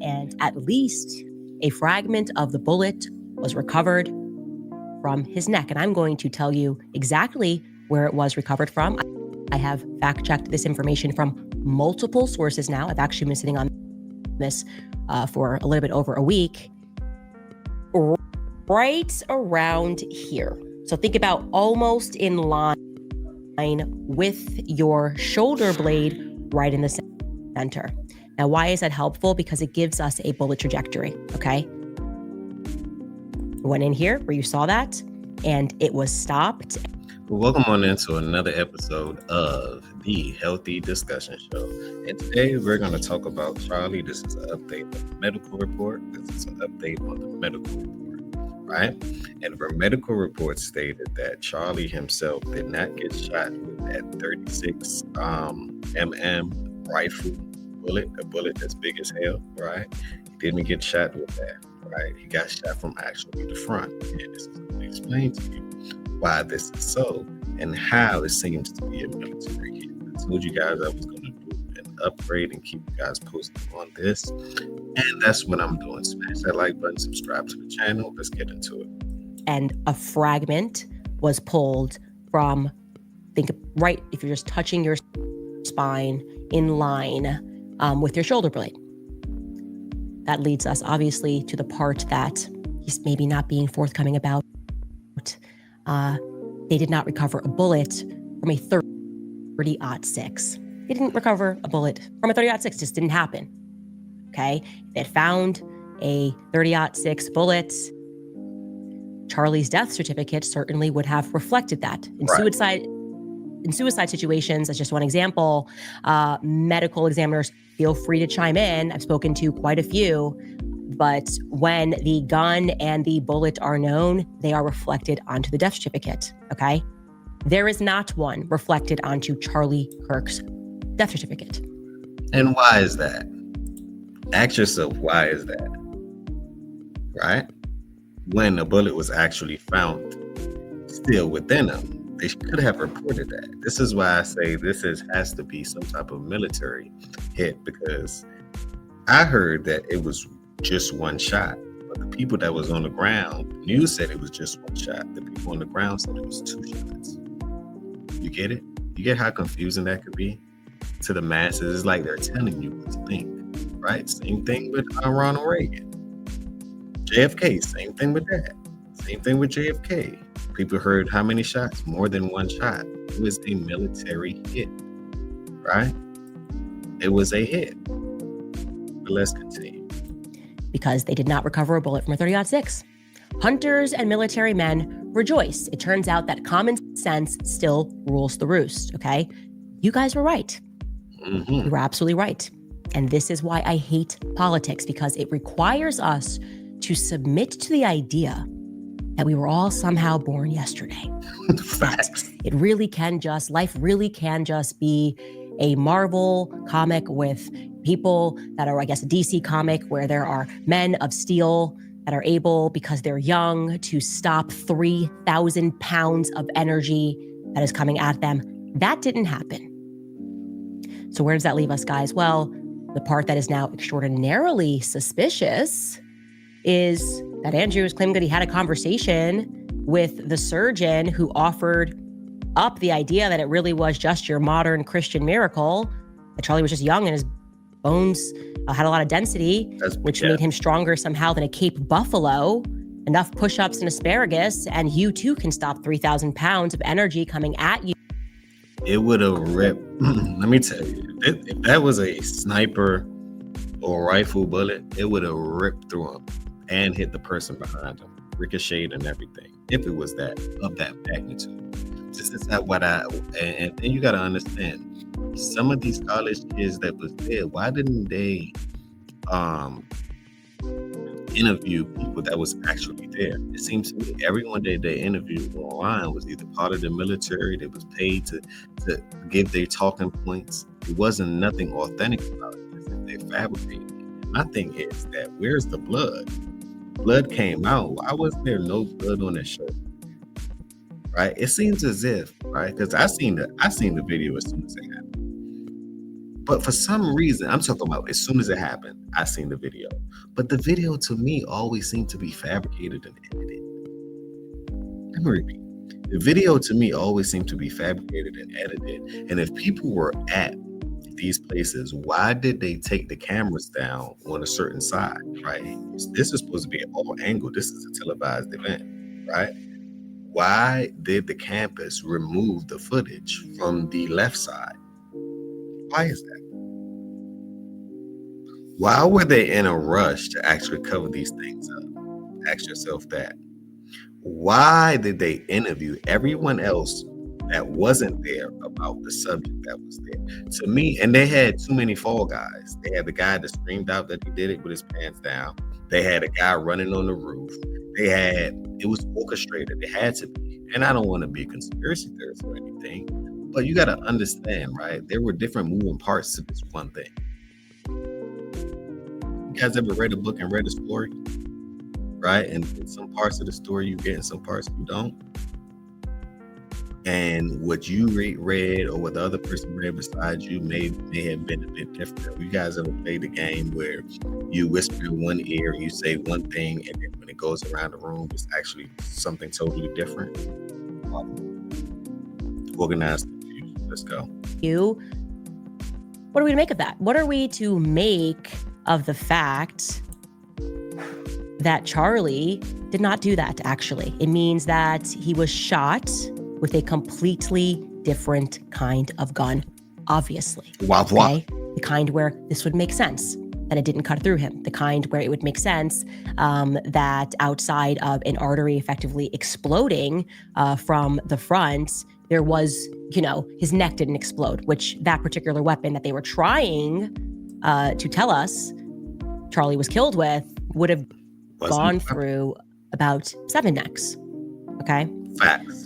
and at least a fragment of the bullet was recovered from his neck. And I'm going to tell you exactly where it was recovered from. I have fact-checked this information from multiple sources now. I've actually been sitting on this for a little bit over a week. Right around here. So think about almost in line with your shoulder blade right in the center. Now, why is that helpful? Because it gives us a bullet trajectory, okay? Went in here where you saw that, and it was stopped. Well, welcome on into another episode of the Healthy Discussion Show. And today we're going to talk about Charlie. This is an update on the medical report. This is an update on the medical report, right? And the medical report stated that Charlie himself did not get shot with that 36 mm rifle bullet, a bullet that's big as hell, right? He didn't get shot with that, right? He got shot from actually the front. And this is going to explain to you why this is so and how it seems to be a military hit. I told you guys I was going to do an upgrade and keep you guys posted on this, and that's what I'm doing. Smash that like button, subscribe to the channel. Let's get into it. And a fragment was pulled from, think right, if you're just touching your spine in line with your shoulder blade. That leads us obviously to the part that he's maybe not being forthcoming about. They did not recover a bullet from a 30-06. They didn't recover a bullet from a 30-06. Just didn't happen. Okay? They had found a 30-06 bullet. Charlie's death certificate certainly would have reflected that. In suicide situations, as just one example, medical examiners feel free to chime in. I've spoken to quite a few. But when the gun and the bullet are known, they are reflected onto the death certificate, okay? There is not one reflected onto Charlie Kirk's death certificate. And why is that? Ask yourself, why is that? Right? When a bullet was actually found still within them, they could have reported that. This is why I say has to be some type of military hit, because I heard that it was just one shot, but the people that was on the ground, news said it was just one shot. The people on the ground said it was two shots. You get it? You get how confusing that could be to the masses? It's like they're telling you what to think, right? Same thing with Ronald Reagan. JFK, same thing with that. Same thing with JFK. People heard how many shots? More than one shot. It was a military hit, right? It was a hit. But let's continue. Because they did not recover a bullet from a 30-06. Hunters and military men rejoice. It turns out that common sense still rules the roost, okay? You guys were right. Mm-hmm. You were absolutely right. And this is why I hate politics, because it requires us to submit to the idea that we were all somehow born yesterday. Facts. That life really can just be a Marvel comic with people that are, I guess, a DC comic where there are men of steel that are able, because they're young, to stop 3,000 pounds of energy that is coming at them. That didn't happen. So where does that leave us, guys? Well, the part that is now extraordinarily suspicious is that Andrew is claiming that he had a conversation with the surgeon who offered up the idea that it really was just your modern Christian miracle, that Charlie was just young and his bones had a lot of density, which made him stronger somehow than a Cape buffalo, enough push-ups and asparagus, and you too can stop 3,000 pounds of energy coming at you. It would have ripped. Let me tell you, if that was a sniper or rifle bullet, it would have ripped through him and hit the person behind him, ricocheted and everything, if it was that of that magnitude. This is not what and then you got to understand, some of these college kids that was there, why didn't they interview people that was actually there? It seems to me everyone that they interviewed online was either part of the military, they was paid to give their talking points. It wasn't nothing authentic about it. They fabricated it. My thing is that where's the blood? Blood came out. Why was there no blood on that shirt? Right? It seems as if, right? Because I seen the video as soon as it happened. But for some reason, I'm talking about as soon as it happened, I seen the video. But the video to me always seemed to be fabricated and edited. Let me repeat. The video to me always seemed to be fabricated and edited. And if people were at these places, why did they take the cameras down on a certain side, right? This is supposed to be an all angle. This is a televised event, right? Why did the campus remove the footage from the left side? Why is that? Why were they in a rush to actually cover these things up? Ask yourself that. Why did they interview everyone else that wasn't there about the subject that was there? To me, and they had too many fall guys. They had the guy that screamed out that he did it with his pants down. They had a guy running on the roof. It was orchestrated. It had to be. And I don't want to be a conspiracy theorist or anything, but you got to understand, right? There were different moving parts to this one thing. You guys ever read a book and read a story? Right? And in some parts of the story you get, in some parts you don't. And what you read or what the other person read beside you may have been a bit different. You guys ever played the game where you whisper in one ear and you say one thing, and then when it goes around the room, it's actually something totally different? Organized confusion. Let's go. What are we to make of that? What are we to make of the fact that Charlie did not do that, actually? It means that he was shot with a completely different kind of gun, obviously. Okay? The kind where this would make sense, that it didn't cut through him. The kind where it would make sense that outside of an artery effectively exploding from the front, there was, his neck didn't explode, which that particular weapon that they were trying to tell us Charlie was killed with would have gone through about 7 necks. Okay? Facts.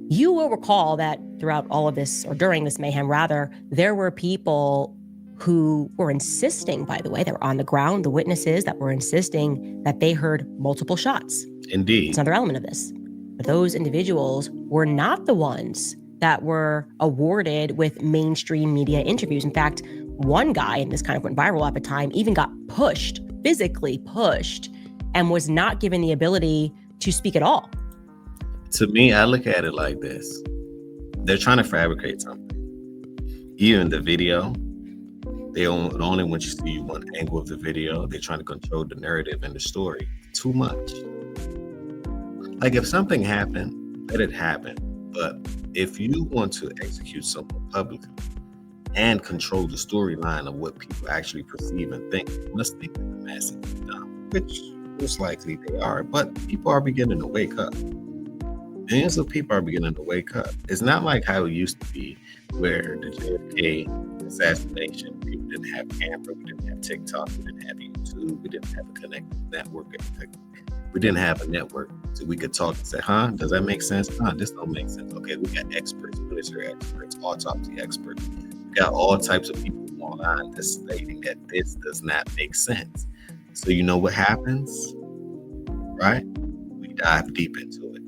You will recall that throughout all of this, or during this mayhem rather, there were people who were insisting, by the way, that were on the ground, the witnesses that were insisting that they heard multiple shots. Indeed. It's another element of this. But those individuals were not the ones that were awarded with mainstream media interviews. In fact, one guy, and this kind of went viral at the time, even got pushed, physically pushed, and was not given the ability to speak at all. To me, I look at it like this. They're trying to fabricate something. Even the video, they only want you to see one angle of the video. They're trying to control the narrative and the story too much. Like, if something happened, let it happen. But if you want to execute something publicly and control the storyline of what people actually perceive and think, you must think that the masses are dumb, which most likely they are. But people are beginning to wake up. Millions of people are beginning to wake up. It's not like how it used to be, where the JFK assassination, people didn't have camera, we didn't have TikTok, we didn't have YouTube, we didn't have a connected network. We didn't have a network, so we could talk and say, does that make sense? This don't make sense. Okay, we got experts, military experts, autopsy experts. We got all types of people online that's stating that this does not make sense. So you know what happens, right? We dive deep into it.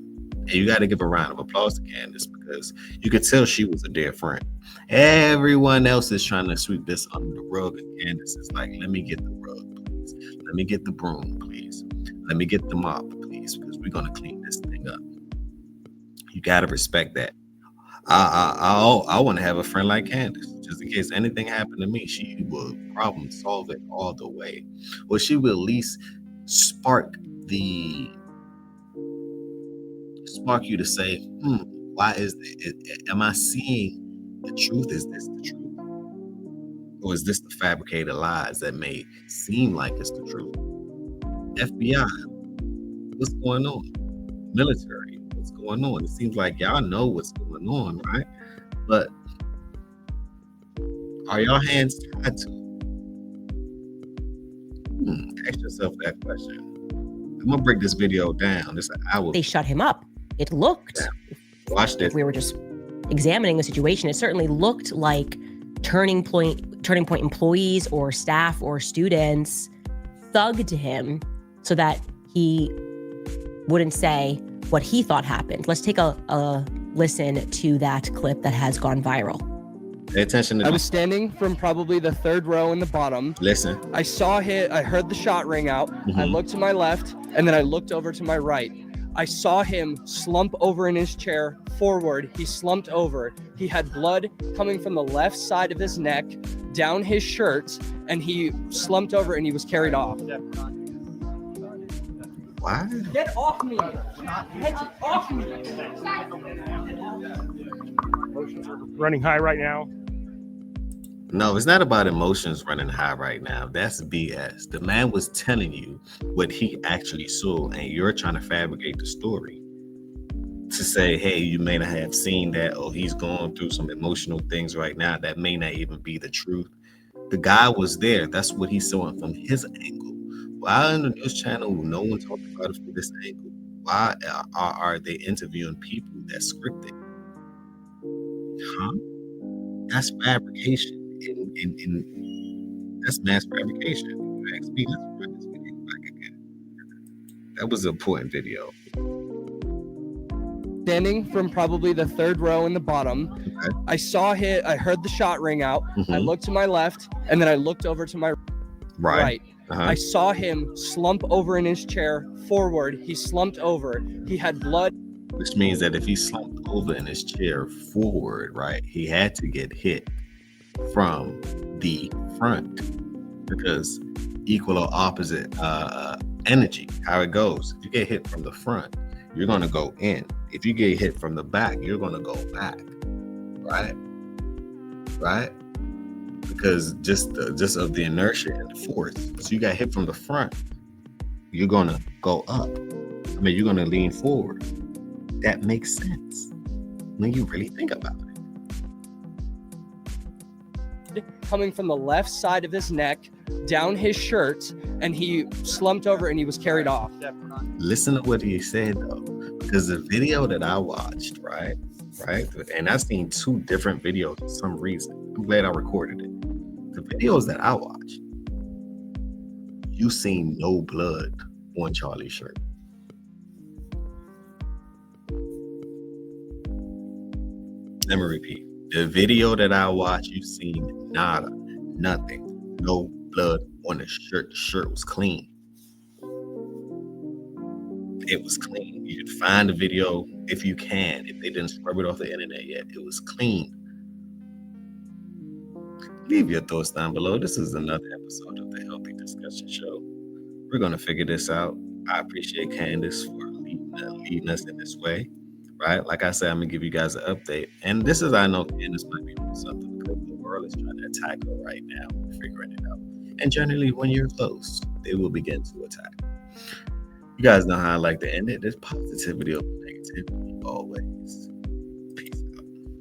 And you got to give a round of applause to Candace, because you could tell she was a dear friend. Everyone else is trying to sweep this under the rug, and Candace is like, let me get the rug, please. Let me get the broom, please. Let me get the mop, please, because we're going to clean this thing up. You got to respect that. I want to have a friend like Candace, just in case anything happened to me. She will problem solve it all the way. Or she will at least spark you to say, why is it? Am I seeing the truth? Is this the truth? Or is this the fabricated lies that may seem like it's the truth? FBI, what's going on? Military, what's going on? It seems like y'all know what's going on, right? But are y'all hands tied to it? Ask yourself that question. I'm gonna break this video down. This hour. They shut him up. It looked. Yeah. Watch this. If we were just examining the situation, it certainly looked like Turning Point employees or staff or students thugged him so that he wouldn't say what he thought happened. Let's take a listen to that clip that has gone viral. Pay attention to I was standing from probably the third row in the bottom. Listen. I heard the shot ring out. I looked to my left, and then I looked over to my right. I saw him slump over in his chair forward. He slumped over. He had blood coming from the left side of his neck down his shirt, and he slumped over and he was carried off. Why? Get off me! Get off me! Running high right now. No, it's not about emotions running high right now. That's BS. The man was telling you what he actually saw, and you're trying to fabricate the story to say, hey, you may not have seen that, or he's going through some emotional things right now. That may not even be the truth. The guy was there. That's what he saw from his angle. Why on the news channel, no one talked about it from this angle? Why are they interviewing people that's scripted? Huh? That's fabrication. That's mass fabrication. You ask me, let's run this video back again. That was an important video. Standing from probably the third row in the bottom. Okay. I heard the shot ring out. I looked to my left, and then I looked over to my right. I saw him slump over in his chair forward. He slumped over. He had blood. Which means that if he slumped over in his chair forward, right, he had to get hit from the front, because equal or opposite energy, how it goes. If you get hit from the front, you're going to go in. If you get hit from the back, you're going to go back. Right? Because just of the inertia and the force. So you got hit from the front, you're going to go up. I mean, you're going to lean forward. That makes sense when you really think about it. Coming from the left side of his neck down his shirt, and he slumped over and he was carried off. Listen to what he said though, because the video that I watched, right, and I've seen two different videos for some reason. I'm glad I recorded it. The videos that I watched, you seen no blood on Charlie's shirt. Let me repeat. The video that I watched, you seen nada, nothing, no blood on the shirt. The shirt was clean. It was clean. You can find the video if you can. If they didn't scrub it off the internet yet, it was clean. Leave your thoughts down below. This is another episode of the Healthy Discussion Show. We're going to figure this out. I appreciate Candace for leading us in this way. Right? Like I said, I'm going to give you guys an update. And this is, I know Candace might be doing something because the world is trying to attack her right now. We're figuring it out. And generally, when you're close, they will begin to attack. You guys know how I like to end it. There's positivity over negativity always.